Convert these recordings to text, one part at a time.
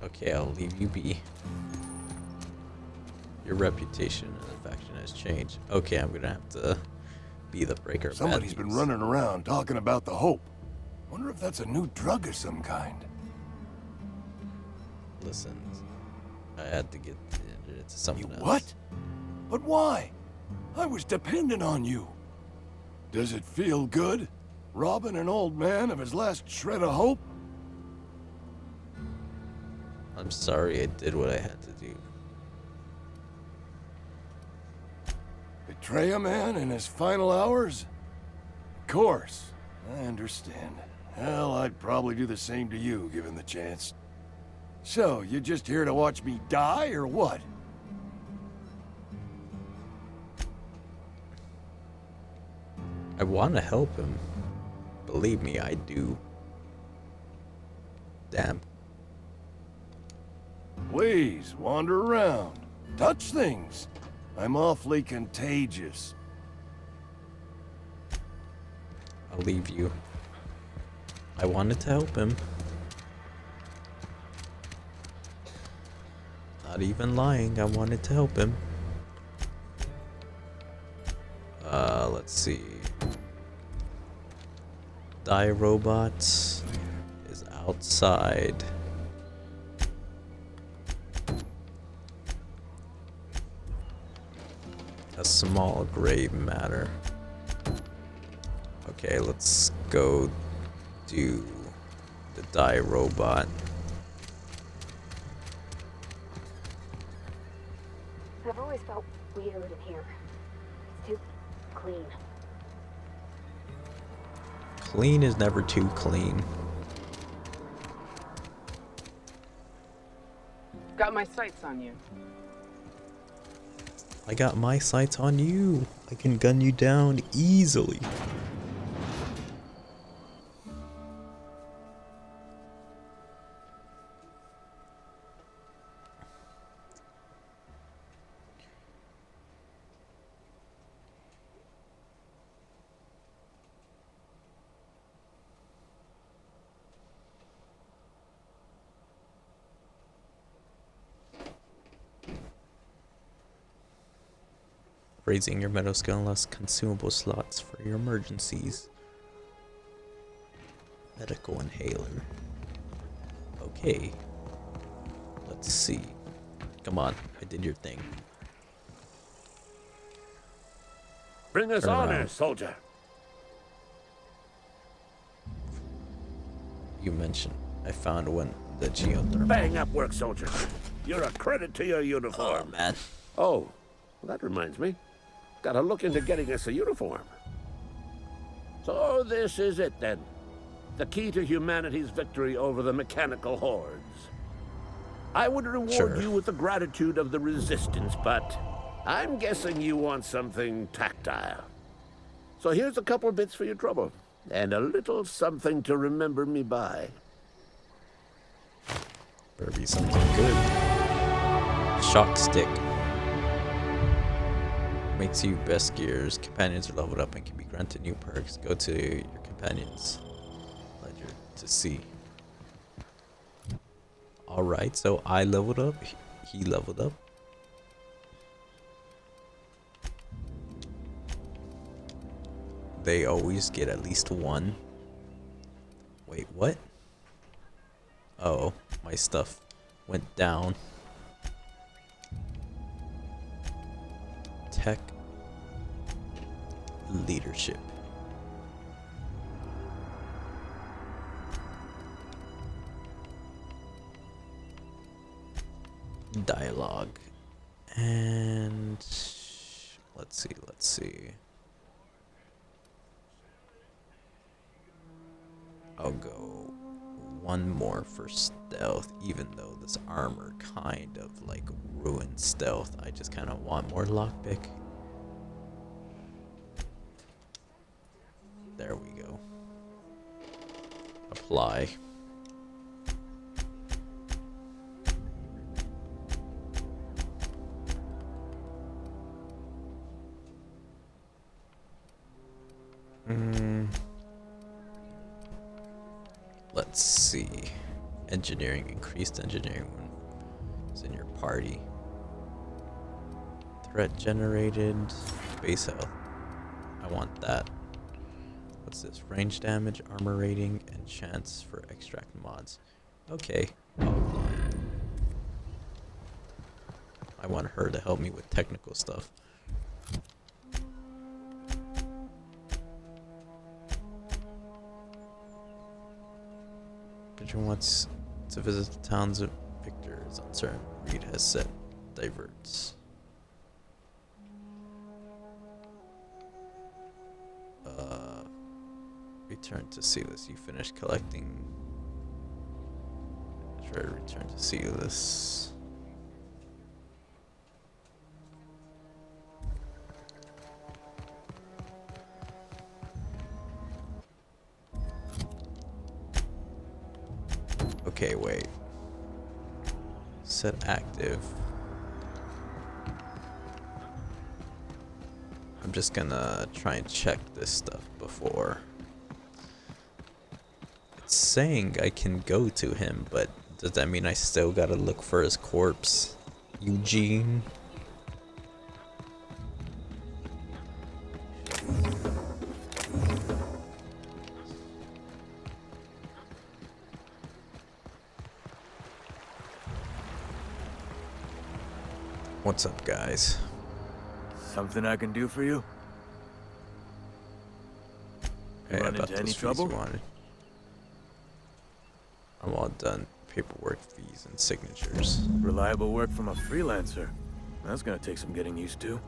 Okay, I'll leave you be. Your reputation and affection has changed. Okay, I'm gonna have to be the breaker of bad Somebody's been news. running around talking about the Hope. Wonder if that's a new drug of some kind. Listen, I had to get into something You else. what? But why? I was dependent on you. Does it feel good? Robbing an old man of his last shred of hope? I'm sorry I did what I had to do. Betray a man in his final hours? Of course. I understand. Hell, I'd probably do the same to you, given the chance. So, you just here to watch me die, or what? I want to help him. Believe me, I do. Damn. Please, wander around. Touch things. I'm awfully contagious. I'll leave you. I wanted to help him. Not even lying, I wanted to help him. Let's see. Die Robots is outside. A small gray matter. Okay, let's go do the Die Robot. I've always felt weird in here. It's too clean. Clean is never too clean. Got my sights on you. I got my sights on you. I can gun you down easily. Raising your metal skill unlocks consumable slots for your emergencies. Medical inhaler. Okay. Let's see. Come on, I did your thing. Bring us Turn honor, around. soldier. You mentioned I found one, the geothermal. Bang up work, soldier. You're a credit to your Oh uniform. man. Oh, well, that reminds me. Gotta look into getting us a uniform. So this is it then. The key to humanity's victory over the mechanical hordes. I would reward Sure. you with the gratitude of the resistance, but I'm guessing you want something tactile. So here's a couple bits for your trouble, and a little something to remember me by. Better be something good. Shock stick. Makes you best gears. Companions are leveled up and can be granted new perks. Go to your companions ledger to see. Alright, so I leveled up. He leveled up. They always get at least one. Wait, what? Oh, my stuff went down. Tech leadership. Dialogue. And let's see. I'll go one more for stealth, even though this armor kind of like ruined stealth. I just kind of want more lockpick. There we go. Apply. Let's see. Engineering, increased engineering when it's in your party. Threat generated, base health. I want that. What's this? Range damage, armor rating, and chance for extract mods. Okay. I want her to help me with technical stuff. Victor wants to visit the towns of Victor is uncertain. Reed has set diverts. Return to Sealess. You finished collecting. Try to return to Sealess. Okay, wait. Set active. I'm just gonna try and check this stuff before. It's saying I can go to him, but does that mean I still gotta look for his corpse? Eugene? What's up, guys? Something I can do for you? Hey, Run about into any those fees trouble? you wanted. I'm all done. Paperwork, fees, and signatures. Reliable work from a freelancer. That's gonna take some getting used to.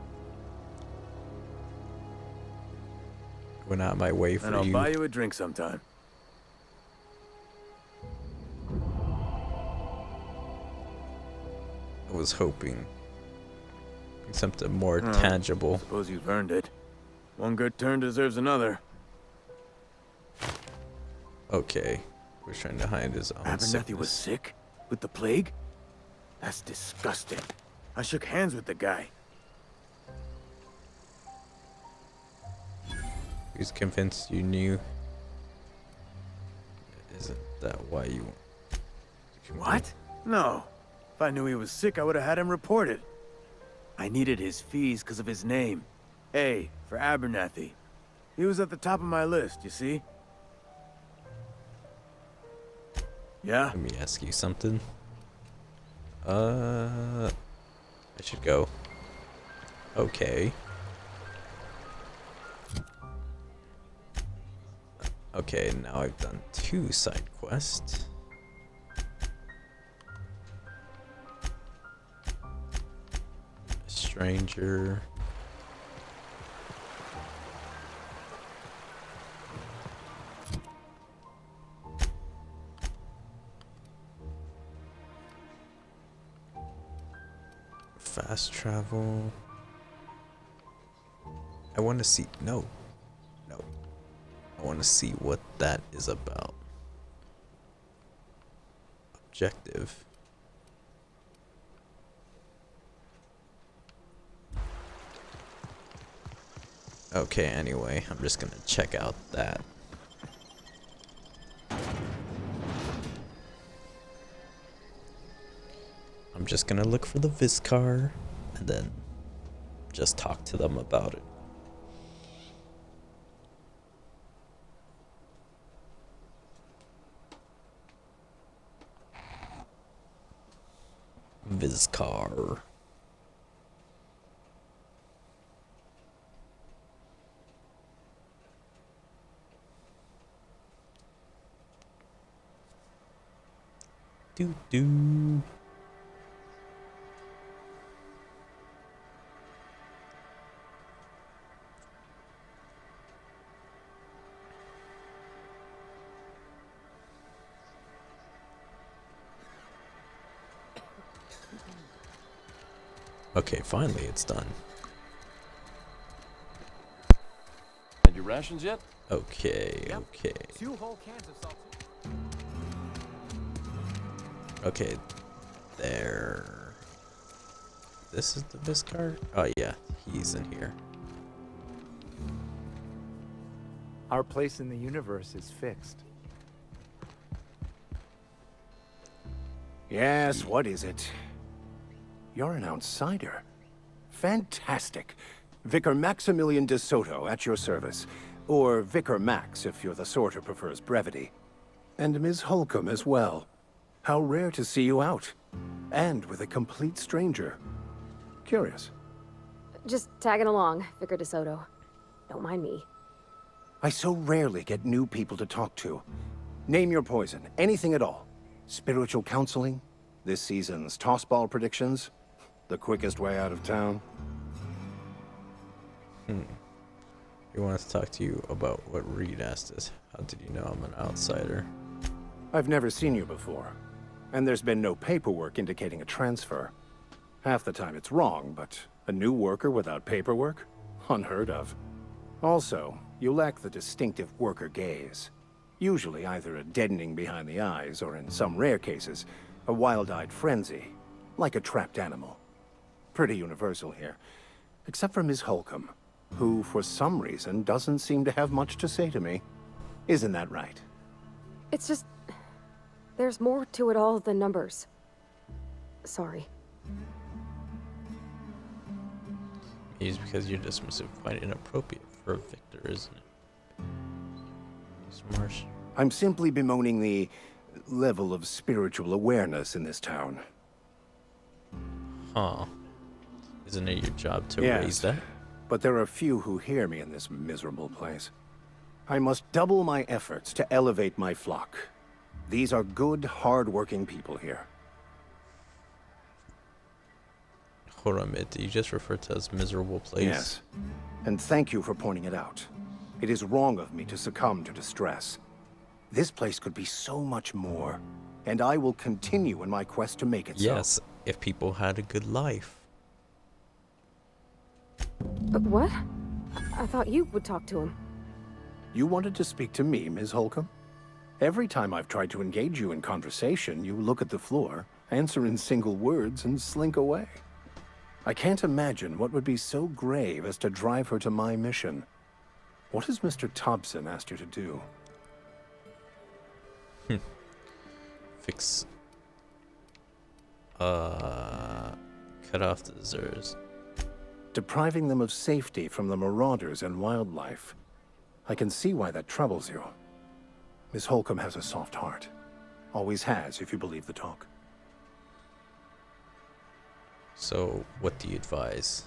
Went out my way for And I'll you. buy you a drink sometime. I was hoping something more Oh, tangible. Suppose you've earned it. One good turn deserves another. Okay, we're trying to hide his own Abernathy was sickness. sick? With the plague? That's disgusting. I shook hands with the guy. He's convinced you knew. Isn't that why you? What? No. If I knew he was sick, I would have had him reported. I needed his fees because of his name. A, for Abernathy. He was at the top of my list, you see? Yeah? Let me ask you something. I should go. Okay. Okay, now I've done 2 side quests. Stranger. Fast travel. I want to see. No. I want to see what that is about. Objective. Okay, anyway, I'm just gonna check out that. I'm just gonna look for the Viscar and then just talk to them about it. Viscar. Doo doo. Okay, finally it's done. Had your rations yet? Okay, okay. 2 whole cans of salt. Okay, there. This is the Viscar? Oh yeah, he's in here. Our place in the universe is fixed. Yes, what is it? You're an outsider. Fantastic. Vicar Maximilian de Soto at your service. Or Vicar Max if you're the sort who prefers brevity. And Ms. Holcomb as well. How rare to see you out. And with a complete stranger. Curious. Just tagging along, Vicar DeSoto. Don't mind me. I so rarely get new people to talk to. Name your poison, anything at all. Spiritual counseling? This season's tossball predictions? The quickest way out of town? He wants to talk to you about what Reed asked us. How did you know I'm an outsider? I've never seen you before. And there's been no paperwork indicating a transfer. Half the time it's wrong, but a new worker without paperwork? Unheard of. Also, you lack the distinctive worker gaze. Usually either a deadening behind the eyes, or in some rare cases, a wild-eyed frenzy, like a trapped animal. Pretty universal here, except for Ms. Holcomb, who, for some reason, doesn't seem to have much to say to me. Isn't that right? It's just... there's more to it all than numbers. Sorry. It's because you're dismissive, quite inappropriate for a victor, isn't it? Marsh. I'm simply bemoaning the level of spiritual awareness in this town. Huh. Isn't it your job to Yes, raise that? but there are few who hear me in this miserable place. I must double my efforts to elevate my flock. These are good, hard-working people here. Hold on a minute, did you just refer to as miserable place? Yes, and thank you for pointing it out. It is wrong of me to succumb to distress. This place could be so much more, and I will continue in my quest to make it so. Yes, if people had a good life. What? I thought you would talk to him. You wanted to speak to me, Ms. Holcomb? Every time I've tried to engage you in conversation, you look at the floor, answer in single words, and slink away. I can't imagine what would be so grave as to drive her to my mission. What has Mr. Thompson asked you to do? Fix... cut off the deserters. Depriving them of safety from the marauders and wildlife. I can see why that troubles you. Miss Holcomb has a soft heart. Always has, if you believe the talk. So, what do you advise?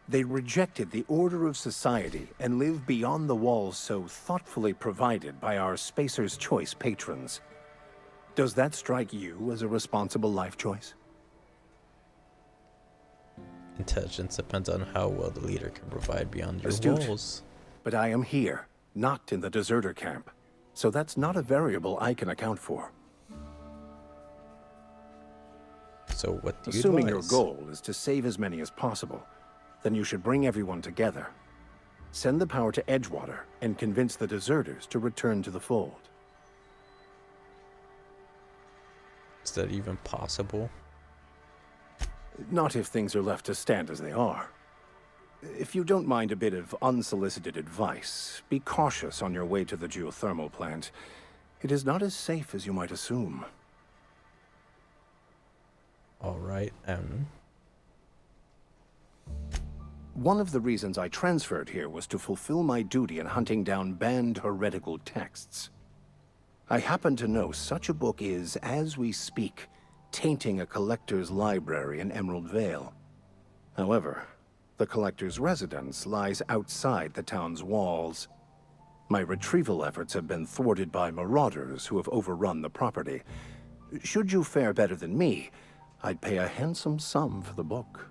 They rejected the order of society and live beyond the walls so thoughtfully provided by our Spacer's Choice patrons. Does that strike you as a responsible life choice? Intelligence depends on how well the leader can provide beyond your Astute. walls. But I am here, not in the deserter camp. So that's not a variable I can account for. So what do you Assuming your advise? goal is to save as many as possible, then you should bring everyone together. Send the power to Edgewater and convince the deserters to return to the fold. Is that even possible? Not if things are left to stand as they are. If you don't mind a bit of unsolicited advice, be cautious on your way to the geothermal plant. It is not as safe as you might assume. Alright, One of the reasons I transferred here was to fulfill my duty in hunting down banned heretical texts. I happen to know such a book is, as we speak, tainting a collector's library in Emerald Vale. However, the collector's residence lies outside the town's walls. My retrieval efforts have been thwarted by marauders who have overrun the property. Should you fare better than me, I'd pay a handsome sum for the book.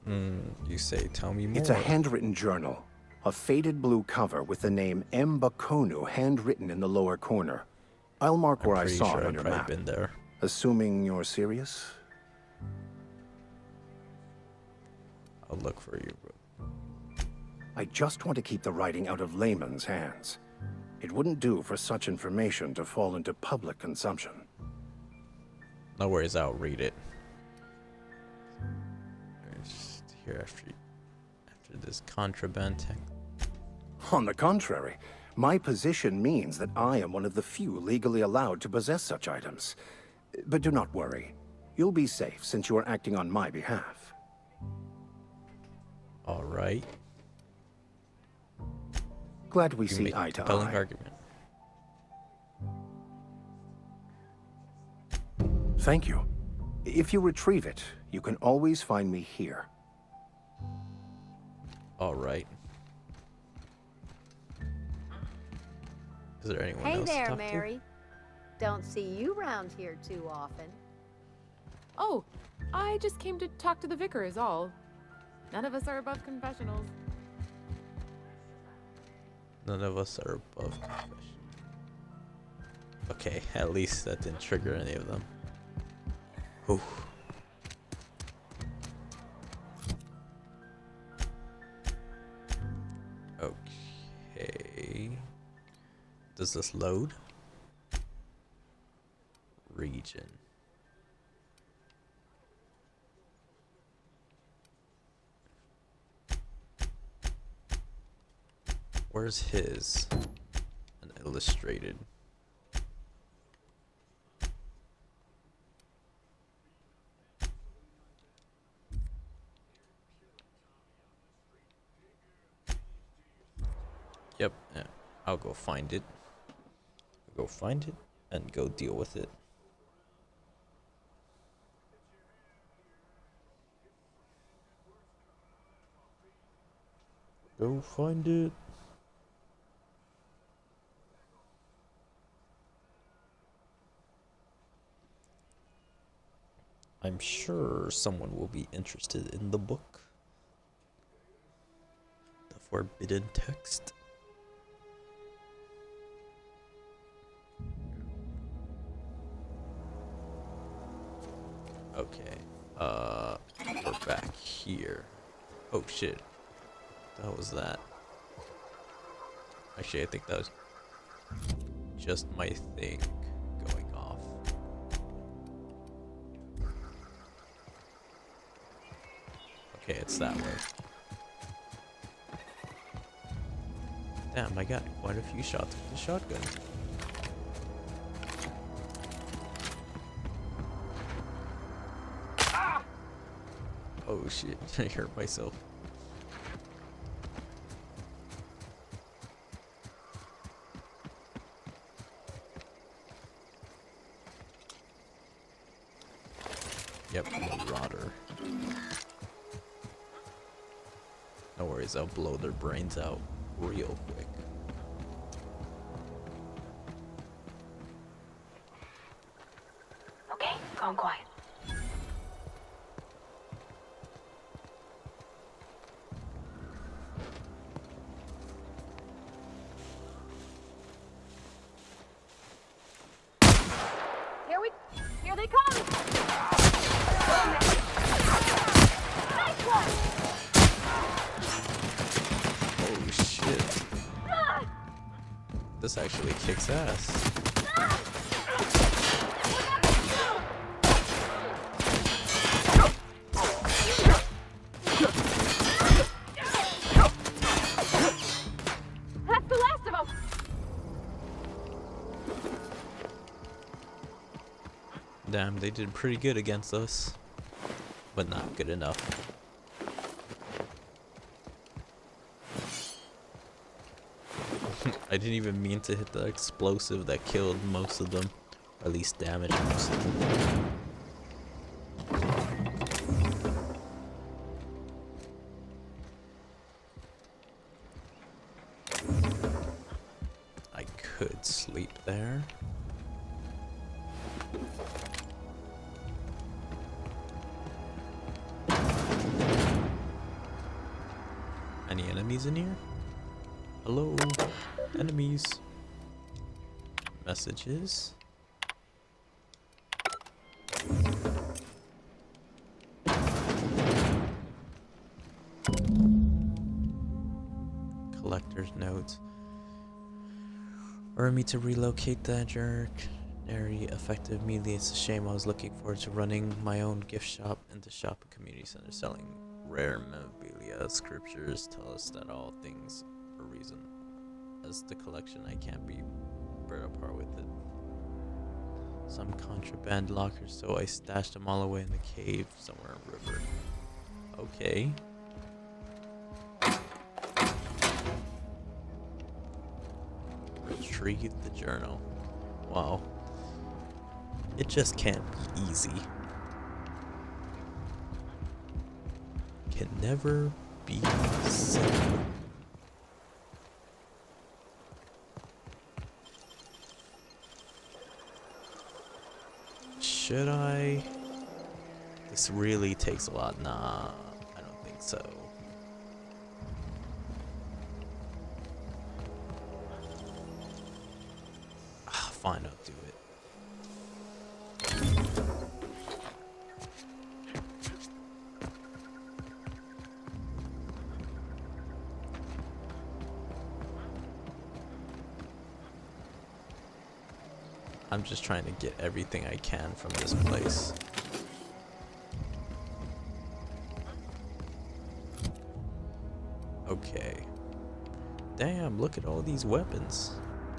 you say, tell me more. It's a handwritten journal. A faded blue cover with the name M. Bakonu handwritten in the lower corner. I'll mark where I Pretty saw sure it on I've your probably map. been there. Assuming you're serious? I'll look for you. I just want to keep the writing out of layman's hands. It wouldn't do for such information to fall into public consumption. No worries, I'll read it. Just here after this contraband tech. On the contrary, My position means that I am one of the few legally allowed to possess such items. But do not worry. You'll be safe since you are acting on my behalf. All right. Glad we You see make a eye to compelling eye. argument. Thank you. If you retrieve it, you can always find me here. All right. Is there anyone Hey else to there, talk Mary. Don't see you round here too often. Oh, I just came to talk to the vicar is all. None of us are above confessionals. to? None of us are above confession. Okay, at least that didn't trigger any of them. Ooh. Okay. Does this load? Region. Where's his? An illustrated. Yep, yeah, I'll go find it. Go find it and go deal with it. Go find it. I'm sure someone will be interested in the book. The forbidden text. Okay, we're back here. Oh shit. That was that. Actually, I think that was just my thing going off. Okay, it's that way. Damn, I got quite a few shots with the shotgun. Oh shit, I hurt myself. Yep, Marauder. No worries, I'll blow their brains out real quick. Okay, gone quiet. Here they come! Nice one! Oh shit. This actually kicks ass. That's the last of them! Damn, they did pretty good against us. But not good enough. I didn't even mean to hit the explosive that killed most of them. Or at least damaged most of them. I could sleep there. Any enemies in here? Hello? Enemies? Messages? Collector's notes. Order me to relocate that jerk. Very effective immediately. It's a shame. I was looking forward to running my own gift shop and the shop and community center selling rare memorabilia. Scriptures tell us that all things are reason. as the collection. I can't be brought apart with it. Some contraband lockers, so I stashed them all away in the cave somewhere in river. Okay. Retrieve the journal. Wow. It just can't be easy. Can never be simple. Should I? This really takes a lot. Nah, I don't think so. Fine, I'll do it. I'm just trying to get everything I can from this place. Okay. Damn, look at all these weapons.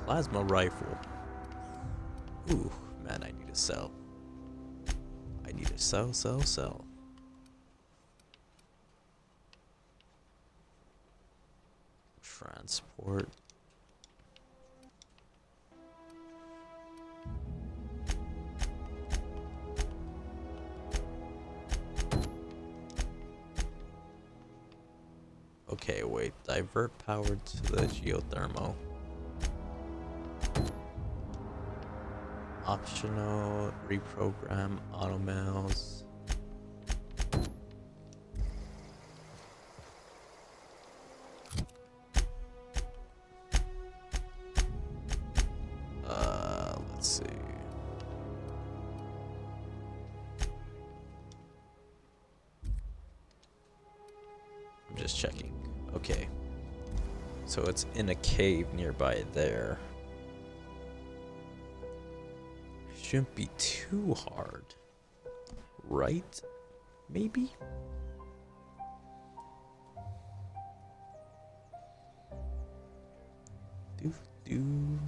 Plasma rifle. Ooh, man, I need to sell. I need to sell. Transport. Okay, wait. Divert power to the geothermal. Optional. Reprogram auto mails. Let's see. I'm just checking. Okay. So it's in a cave nearby there. Shouldn't be too hard. Right? Maybe? Do. Do.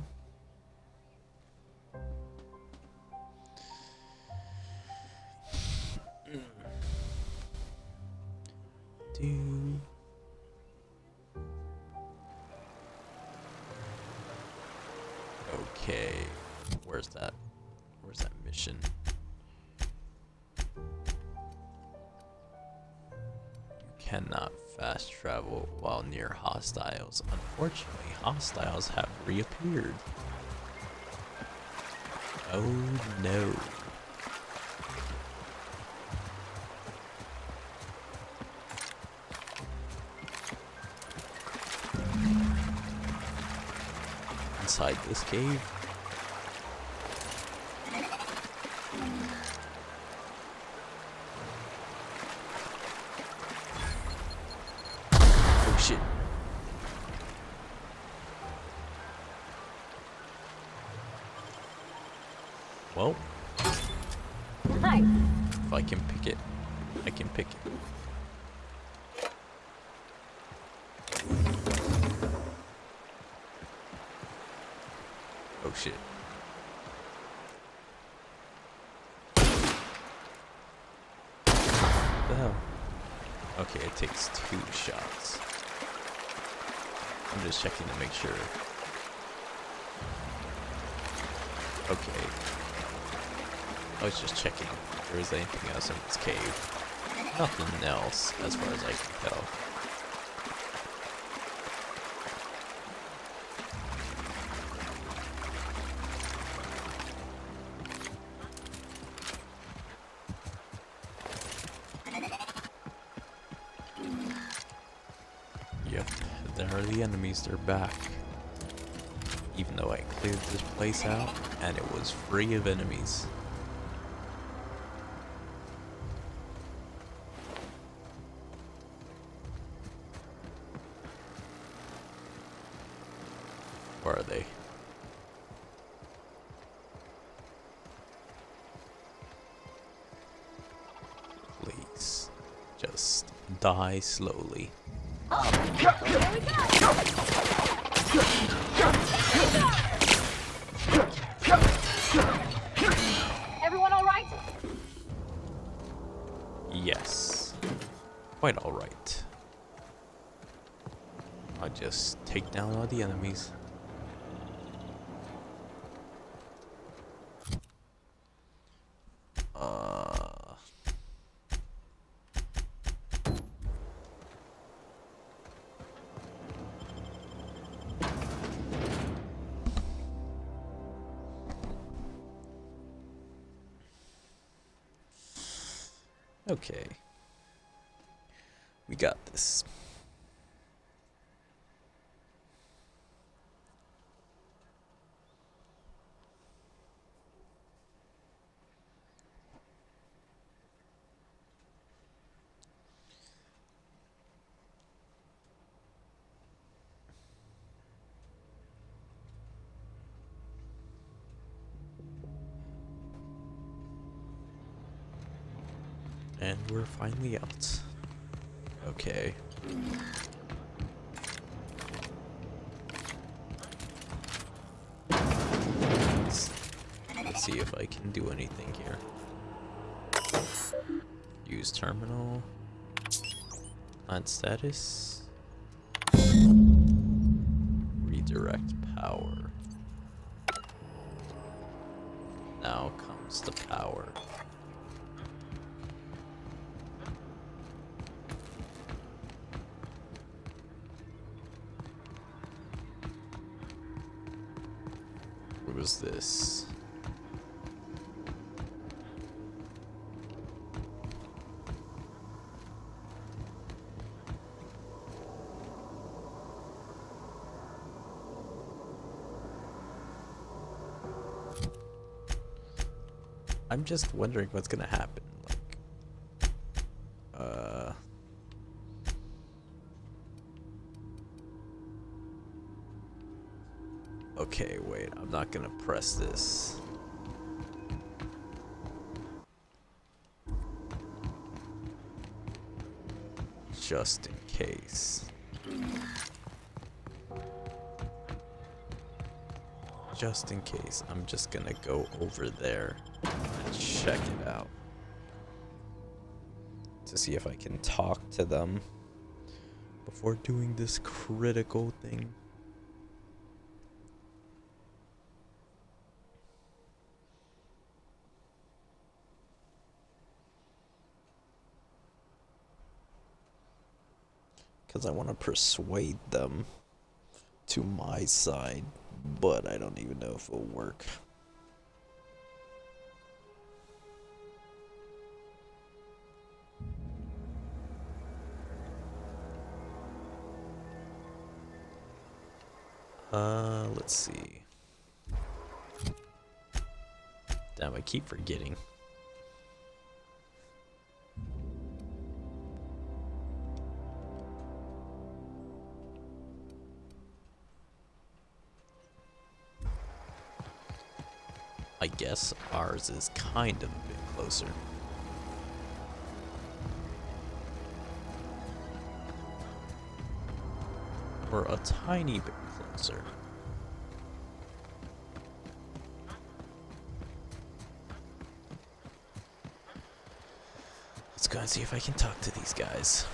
Okay. Where's that? Where's that mission? You cannot fast travel while near hostiles. Unfortunately, hostiles have reappeared. Oh no. Inside this cave? Oh shit. Well, Hi. if I can pick it, I can pick it. Oh shit. What the hell? Okay, it takes 2 shots. I'm just checking to make sure. Okay. I was just checking if there is anything else in this cave. Nothing else, as far as I can tell. Yep, there are the enemies, they're back. Even though I cleared this place out, and it was free of enemies. Where are they? Please, just die slowly. Here we go. Everyone all right? Yes. Quite alright. I'll just take down all the enemies. Okay. We got this. And we're finally out. Okay. Let's see if I can do anything here. Use terminal. Plant status. Redirect power. Now comes the power. What was this? I'm just wondering what's gonna happen. Okay, wait, I'm not gonna press this. Just in case. Just in case, I'm just gonna go over there and check it out. To see if I can talk to them before doing this critical thing. Because I want to persuade them to my side, but I don't even know if it'll work. Let's see. Damn, I keep forgetting. I guess ours is kind of a bit closer. Or a tiny bit closer. Let's go and see if I can talk to these guys.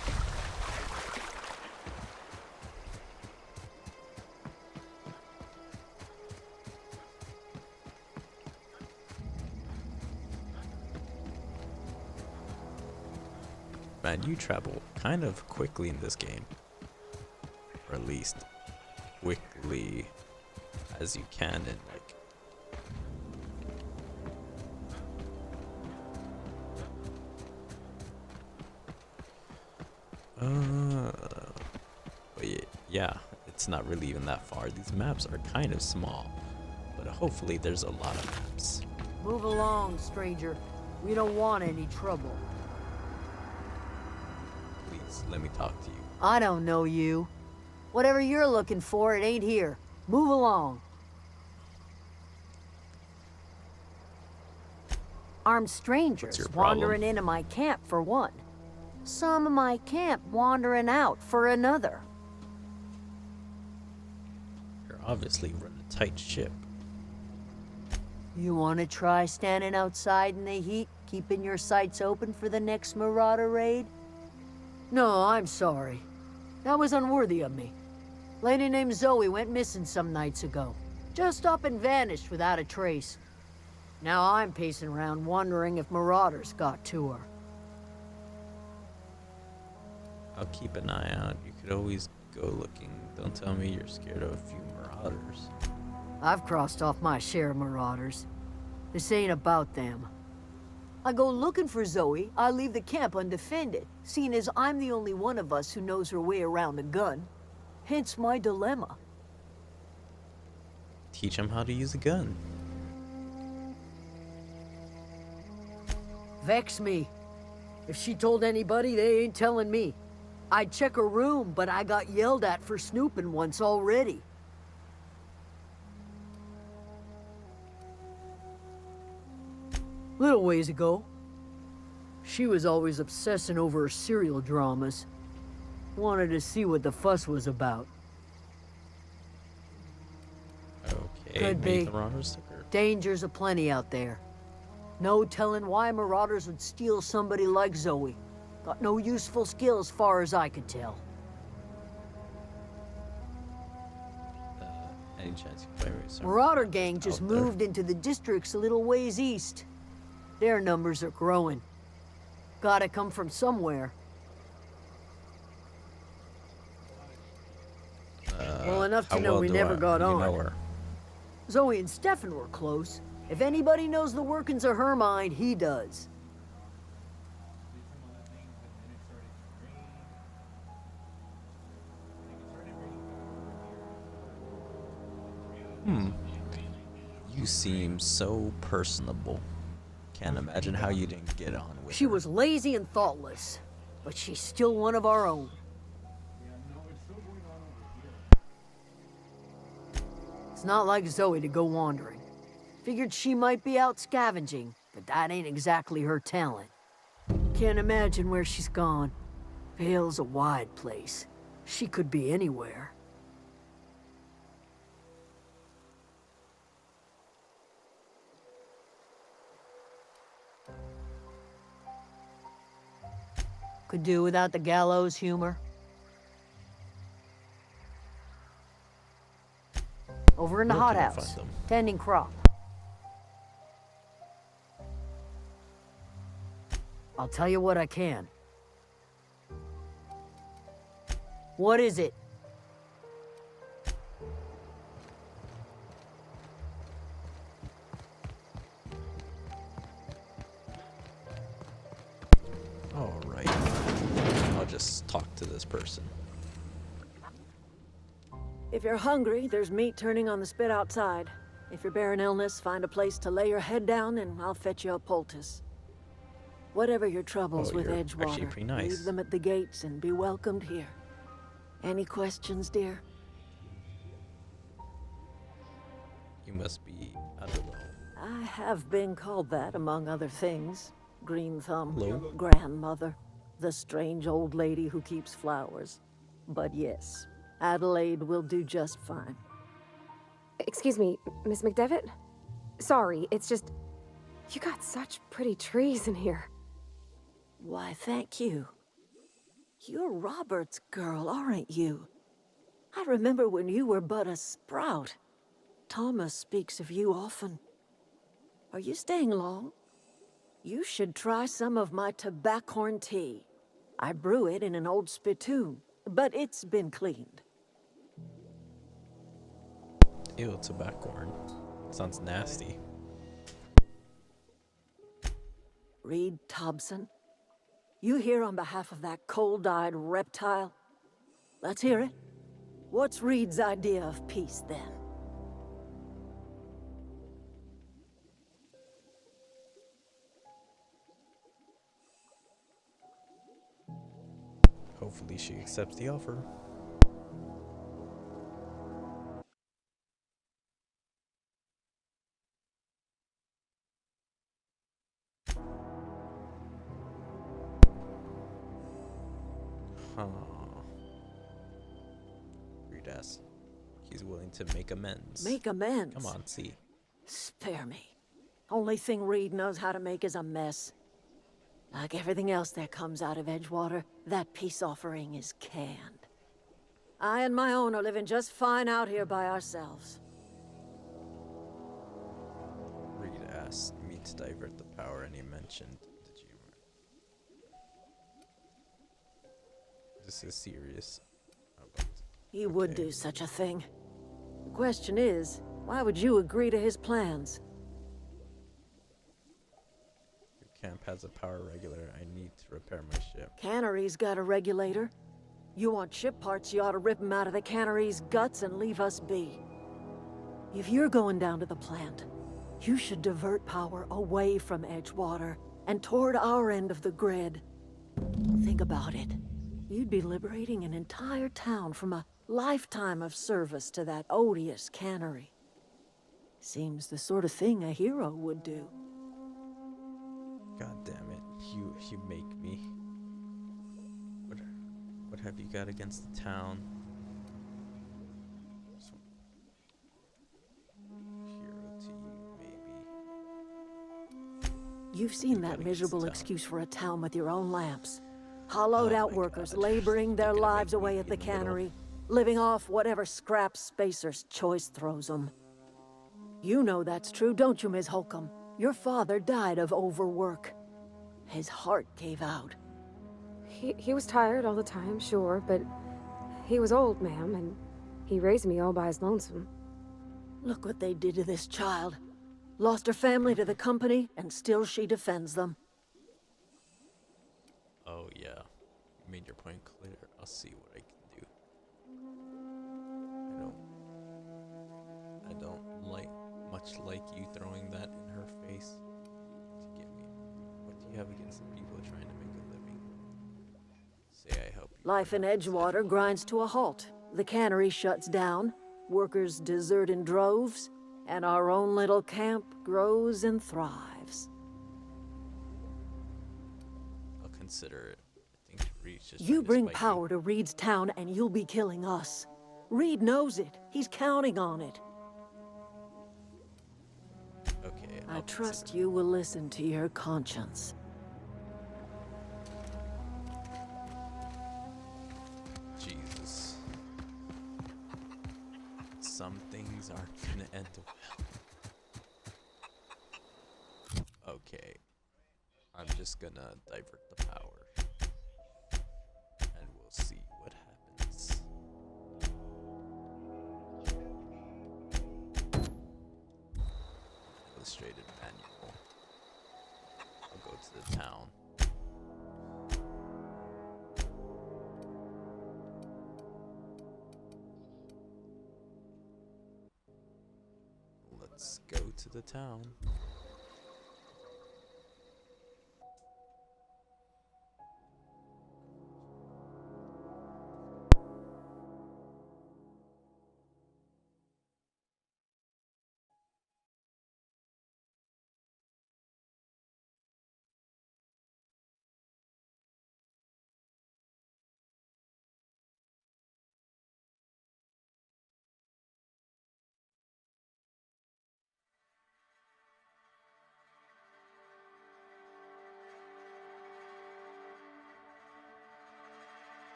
Man, you travel kind of quickly in this game. Or at least quickly as you can in like but yeah, it's not really even that far. These maps are kind of small, but hopefully there's a lot of maps. Move along, stranger. We don't want any trouble. Please let me talk to you. I don't know you. Whatever you're looking for, it ain't here. Move along. Armed strangers wandering into my camp for one. Some of my camp wandering out for another. obviously run a tight ship. You want to try standing outside in the heat, keeping your sights open for the next Marauder raid? No, I'm sorry. That was unworthy of me. Lady named Zoe went missing some nights ago. Just up and vanished without a trace. Now I'm pacing around wondering if Marauders got to her. I'll keep an eye out. You could always go looking. Don't tell me you're scared of a few marauders. I've crossed off my share of Marauders. This ain't about them. I go looking for Zoe, I leave the camp undefended, seeing as I'm the only one of us who knows her way around a gun. Hence my dilemma. Teach them how to use a gun. Vex me. If she told anybody, they ain't telling me. I'd check her room, but I got yelled at for snooping once already. Little ways ago, she was always obsessing over her serial dramas. Wanted to see what the fuss was about. Okay, Could maybe be. the marauders took her. Dangers aplenty out there. No telling why Marauders would steal somebody like Zoe. Got no useful skill as far as I could tell. Any chance you play with some Marauder gang just out there? moved into the districts a little ways east. Their numbers are growing. Gotta come from somewhere. Well, enough to How know well we do never got you on. know her? Zoe and Stefan were close. If anybody knows the workings of her mind, he does. You seem so personable. Can't imagine how you didn't get on with She her. was lazy and thoughtless, but she's still one of our own. It's not like Zoe to go wandering. Figured she might be out scavenging, but that ain't exactly her talent. Can't imagine where she's gone. Vale's a wide place. She could be anywhere. Could do without the gallows humor. Over in the Where can I hothouse, find them? tending crop. I'll tell you what I can. What is it? Alright. I'll just talk to this person. If you're hungry, there's meat turning on the spit outside. If you're bearing illness, find a place to lay your head down and I'll fetch you a poultice. Whatever your troubles Oh, with you're Edgewater, actually pretty nice. leave them at the gates and be welcomed here. Any questions, dear? You must be Adelo. I have been called that, among other things. Green Thumb, Hello. grandmother, the strange old lady who keeps flowers. But yes, Adelaide will do just fine. Excuse me, Miss McDevitt? Sorry, it's just... You got such pretty trees in here. Why, thank you. You're Robert's girl, aren't you? I remember when you were but a sprout. Thomas speaks of you often. Are you staying long? You should try some of my tobaccorn tea. I brew it in an old spittoon, but it's been cleaned. Ew, tobaccorn. Sounds nasty. Reed Thompson, you here on behalf of that cold-eyed reptile? Let's hear it. What's Reed's idea of peace, then? Hopefully she accepts the offer. Huh. Reed asks, She's willing to make amends. Make amends? Come on, see. Spare me. Only thing Reed knows how to make is a mess. Like everything else that comes out of Edgewater, that peace offering is canned. I and my own are living just fine out here by ourselves. Reed asked me to divert the power, and he mentioned the G word. This is serious. He would do such a thing. The question is, why would you agree to his plans? Your camp has a power regulator. I need to repair my ship. Cannery's got a regulator. You want ship parts, you ought to rip them out of the cannery's guts and leave us be. If you're going down to the plant, you should divert power away from Edgewater and toward our end of the grid. Think about it. You'd be liberating an entire town from a lifetime of service to that odious cannery. Seems the sort of thing a hero would do. God damn it. You make me. What have you got against the town? Hero to you, maybe. You've seen that miserable excuse for a town with your own lamps. Hollowed out workers laboring their lives away at the cannery, living off whatever scrap Spacer's choice throws them. You know that's true, don't you, Ms. Holcomb? Your father died of overwork. His heart gave out. He was tired all the time, sure, but he was old, ma'am, and he raised me all by his lonesome. Look what they did to this child. Lost her family to the company, and still she defends them. Oh yeah, you made your point clear. I'll see what I can do. I don't much like you throwing that in her face to get me. What do you have against the people trying to make a living? Say I help you. Life in Edgewater grinds to a halt. The cannery shuts down, workers desert in droves, and our own little camp grows and thrives. I'll consider it. I think Reed's just You trying to bring spite power to Reed's town and you'll be killing us. Reed knows it. He's counting on it. Okay, I I'll trust consider you will listen to your conscience. Jesus. Some things aren't gonna end well. Okay. I'm just gonna divert the power. And we'll see what happens. Illustrated manual. I'll go to the town. Let's go to the town.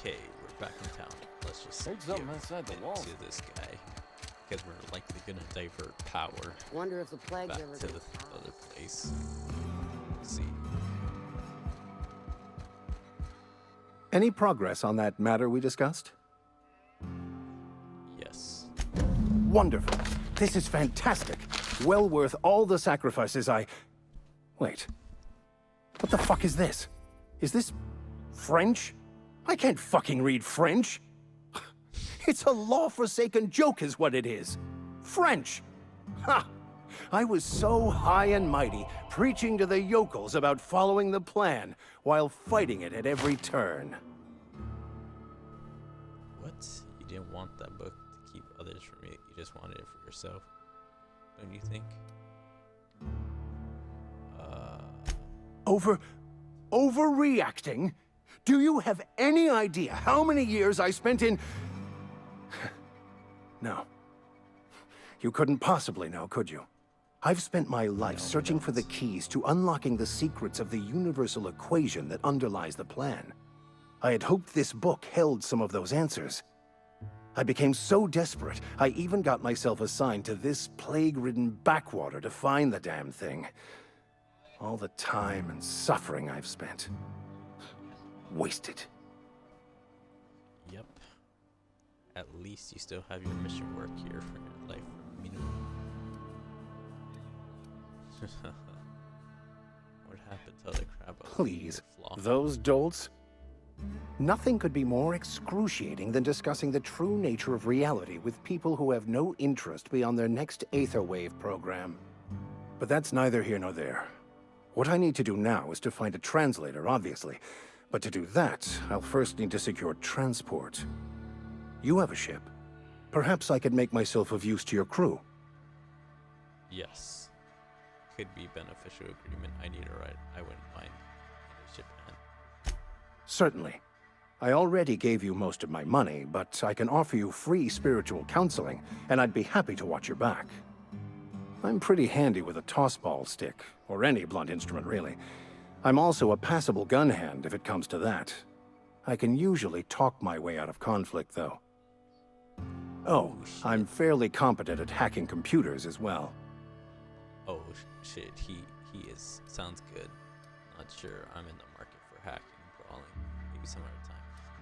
Okay, we're back in town. Let's just Heard something outside the wall. to this guy, because we're likely gonna divert power Wonder if the plague's back ever to gonna the other place. Let's see. Any progress on that matter we discussed? Yes. Wonderful. This is fantastic. Well worth all the sacrifices I... Wait. What the fuck is this? Is this French? I can't fucking read French. It's a law-forsaken joke is what it is. French. Ha! I was so high and mighty, preaching to the yokels about following the plan, while fighting it at every turn. What? You didn't want that book to keep others from it. You just wanted it for yourself. don't you think? Overreacting? Do you have any idea how many years I spent in... No. You couldn't possibly know, could you? I've spent my life searching for the keys to unlocking the secrets of the universal equation that underlies the plan. I had hoped this book held some of those answers. I became so desperate, I even got myself assigned to this plague-ridden backwater to find the damn thing. All the time and suffering I've spent. Wasted. Yep. At least you still have your mission work here for your life minimum. What happened to the crab? Please, those dolts? Nothing could be more excruciating than discussing the true nature of reality with people who have no interest beyond their next Aetherwave program. But that's neither here nor there. What I need to do now is to find a translator, obviously. But to do that, I'll first need to secure transport. You have a ship. Perhaps I could make myself of use to your crew. Yes. Could be beneficial agreement. I need a ride. I wouldn't mind a ship hand. Certainly. I already gave you most of my money, but I can offer you free spiritual counseling, and I'd be happy to watch your back. I'm pretty handy with a tossball stick, or any blunt instrument, really. I'm also a passable gun hand, if it comes to that. I can usually talk my way out of conflict, though. Oh, I'm fairly competent at hacking computers as well. Oh shit, he is. Sounds good. Not sure I'm in the market for hacking, brawling. Maybe some other time.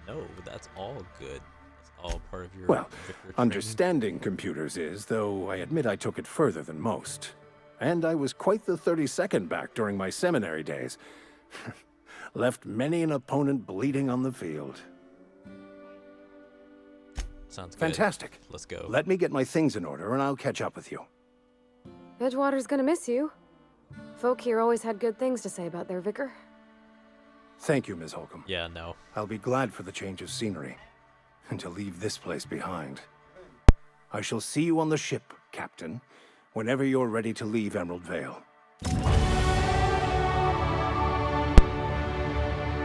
No, but that's all good. That's all part of your Well, Vicar training. understanding computers is, though I admit I took it further than most. And I was quite the 32nd back during my seminary days. Left many an opponent bleeding on the field. Sounds good. Fantastic. Let's go. Let me get my things in order and I'll catch up with you. Edgewater's gonna miss you. Folk here always had good things to say about their vicar. Thank you, Ms. Holcomb. Yeah, no. I'll be glad for the change of scenery, and to leave this place behind. I shall see you on the ship, Captain, whenever you're ready to leave Emerald Vale.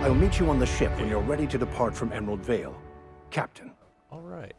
I'll meet you on the ship when you're ready to depart from Emerald Vale, Captain. All right.